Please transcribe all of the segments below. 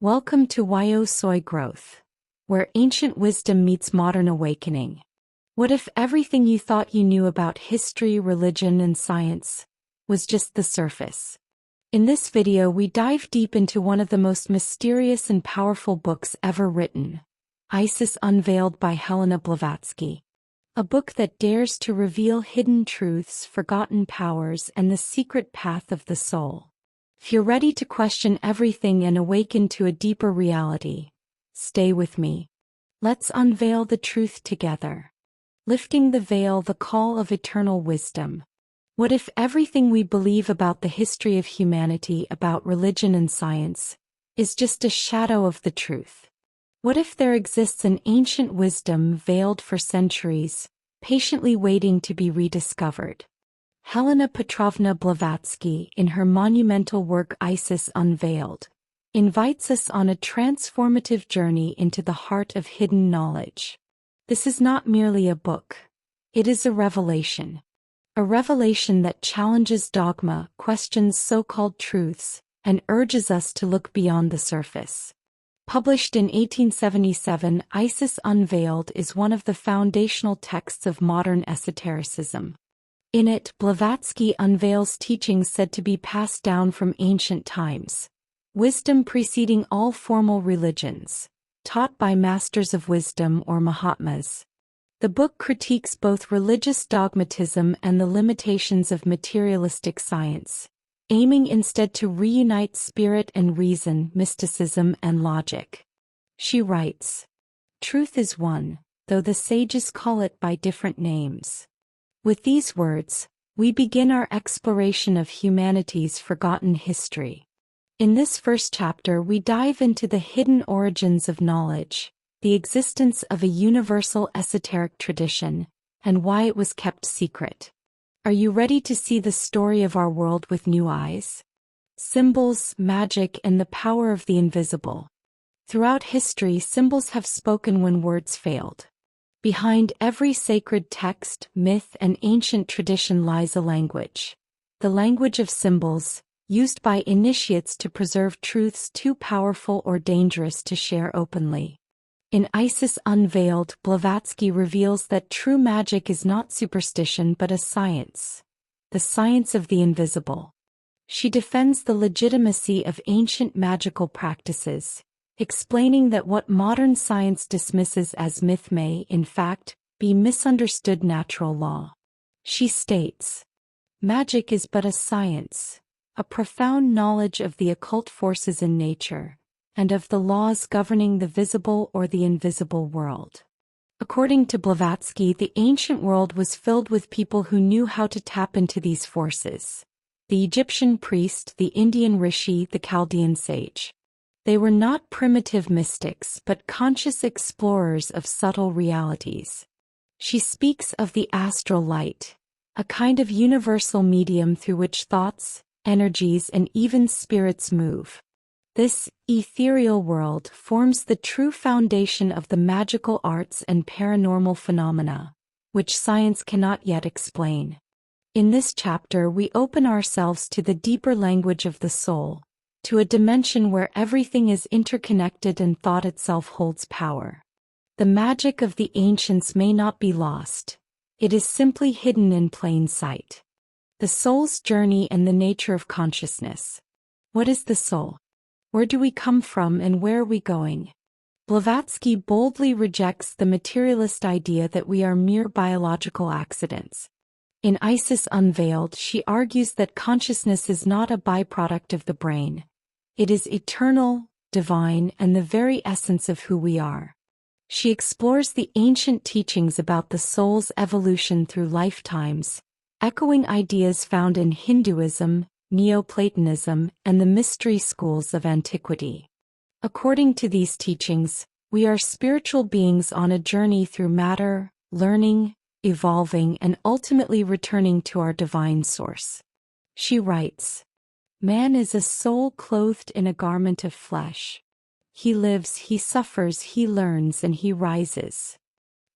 Welcome to YO Soy Growth, where ancient wisdom meets modern awakening. What if everything you thought you knew about history, religion, and science was just the surface? In this video, we dive deep into one of the most mysterious and powerful books ever written, Isis Unveiled by Helena Blavatsky. A book that dares to reveal hidden truths, forgotten powers, and the secret path of the soul. If you're ready to question everything and awaken to a deeper reality, stay with me. Let's unveil the truth together. Lifting the veil, the call of eternal wisdom. What if everything we believe about the history of humanity, about religion and science, is just a shadow of the truth? What if there exists an ancient wisdom veiled for centuries, patiently waiting to be rediscovered? Helena Petrovna Blavatsky, in her monumental work Isis Unveiled, invites us on a transformative journey into the heart of hidden knowledge. This is not merely a book. It is a revelation. A revelation that challenges dogma, questions so-called truths, and urges us to look beyond the surface. Published in 1877, Isis Unveiled is one of the foundational texts of modern esotericism. In it, Blavatsky unveils teachings said to be passed down from ancient times, wisdom preceding all formal religions, taught by masters of wisdom or Mahatmas. The book critiques both religious dogmatism and the limitations of materialistic science, aiming instead to reunite spirit and reason, mysticism and logic. She writes, "Truth is one, though the sages call it by different names." With these words, we begin our exploration of humanity's forgotten history. In this first chapter, we dive into the hidden origins of knowledge, the existence of a universal esoteric tradition, and why it was kept secret. Are you ready to see the story of our world with new eyes? Symbols, magic, and the power of the invisible. Throughout history, symbols have spoken when words failed. Behind every sacred text, myth, and ancient tradition lies a language. The language of symbols, used by initiates to preserve truths too powerful or dangerous to share openly. In Isis Unveiled, Blavatsky reveals that true magic is not superstition but a science. The science of the invisible. She defends the legitimacy of ancient magical practices, explaining that what modern science dismisses as myth may, in fact, be misunderstood natural law. She states, "Magic is but a science, a profound knowledge of the occult forces in nature, and of the laws governing the visible or the invisible world." According to Blavatsky, the ancient world was filled with people who knew how to tap into these forces. The Egyptian priest, the Indian rishi, the Chaldean sage. They were not primitive mystics but conscious explorers of subtle realities. She speaks of the astral light, a kind of universal medium through which thoughts, energies, and even spirits move. This ethereal world forms the true foundation of the magical arts and paranormal phenomena, which science cannot yet explain. In this chapter, we open ourselves to the deeper language of the soul, to a dimension where everything is interconnected and thought itself holds power. The magic of the ancients may not be lost. It is simply hidden in plain sight. The soul's journey and the nature of consciousness. What is the soul? Where do we come from and where are we going? Blavatsky boldly rejects the materialist idea that we are mere biological accidents. In Isis Unveiled, she argues that consciousness is not a byproduct of the brain. It is eternal, divine, and the very essence of who we are. She explores the ancient teachings about the soul's evolution through lifetimes, echoing ideas found in Hinduism, Neoplatonism, and the mystery schools of antiquity. According to these teachings, we are spiritual beings on a journey through matter, learning, evolving, and ultimately returning to our divine source. She writes, "Man is a soul clothed in a garment of flesh. He lives, he suffers, he learns, and he rises."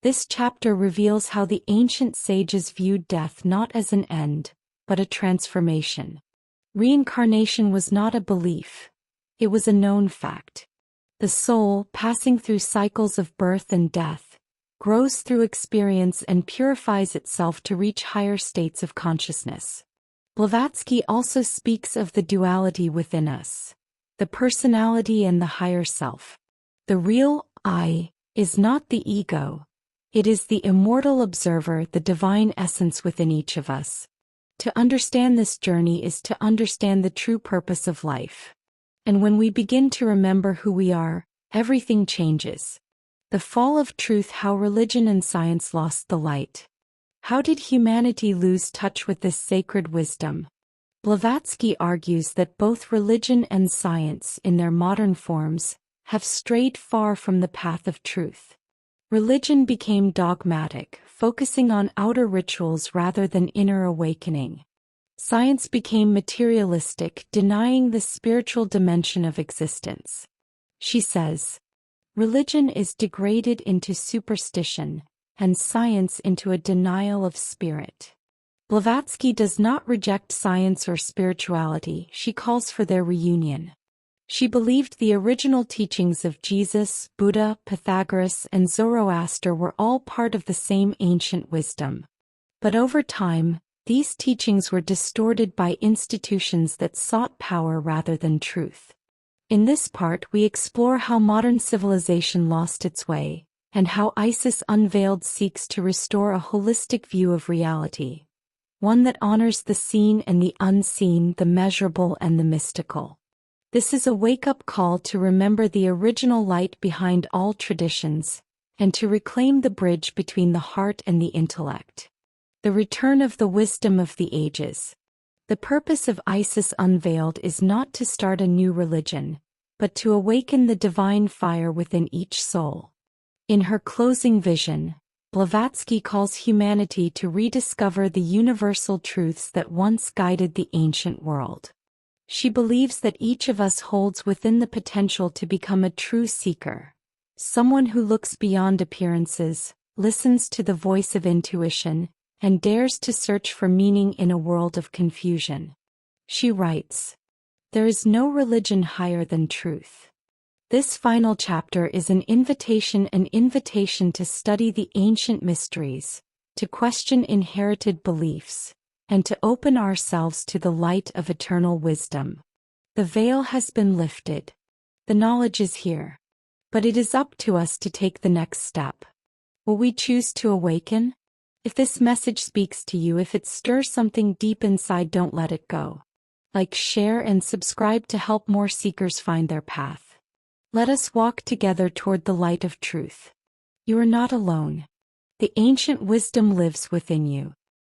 This chapter reveals how the ancient sages viewed death not as an end, but a transformation. Reincarnation was not a belief. It was a known fact. The soul, passing through cycles of birth and death, grows through experience and purifies itself to reach higher states of consciousness. Blavatsky also speaks of the duality within us, the personality and the higher self. The real I is not the ego. It is the immortal observer, the divine essence within each of us. To understand this journey is to understand the true purpose of life. And when we begin to remember who we are, everything changes. The fall of truth, how religion and science lost the light. How did humanity lose touch with this sacred wisdom? Blavatsky argues that both religion and science, in their modern forms, have strayed far from the path of truth. Religion became dogmatic, focusing on outer rituals rather than inner awakening. Science became materialistic, denying the spiritual dimension of existence. She says, religion is degraded into superstition, and science into a denial of spirit. Blavatsky does not reject science or spirituality, she calls for their reunion. She believed the original teachings of Jesus, Buddha, Pythagoras, and Zoroaster were all part of the same ancient wisdom. But over time, these teachings were distorted by institutions that sought power rather than truth. In this part, we explore how modern civilization lost its way, and how Isis Unveiled seeks to restore a holistic view of reality, one that honors the seen and the unseen, the measurable and the mystical. This is a wake-up call to remember the original light behind all traditions, and to reclaim the bridge between the heart and the intellect. The return of the wisdom of the ages. The purpose of Isis Unveiled is not to start a new religion, but to awaken the divine fire within each soul. In her closing vision, Blavatsky calls humanity to rediscover the universal truths that once guided the ancient world. She believes that each of us holds within the potential to become a true seeker, someone who looks beyond appearances, listens to the voice of intuition, and dares to search for meaning in a world of confusion. She writes, "There is no religion higher than truth." This final chapter is an invitation to study the ancient mysteries, to question inherited beliefs, and to open ourselves to the light of eternal wisdom. The veil has been lifted. The knowledge is here. But it is up to us to take the next step. Will we choose to awaken? If this message speaks to you, if it stirs something deep inside, don't let it go. Like, share, and subscribe to help more seekers find their path. Let us walk together toward the light of truth. You are not alone. The ancient wisdom lives within you.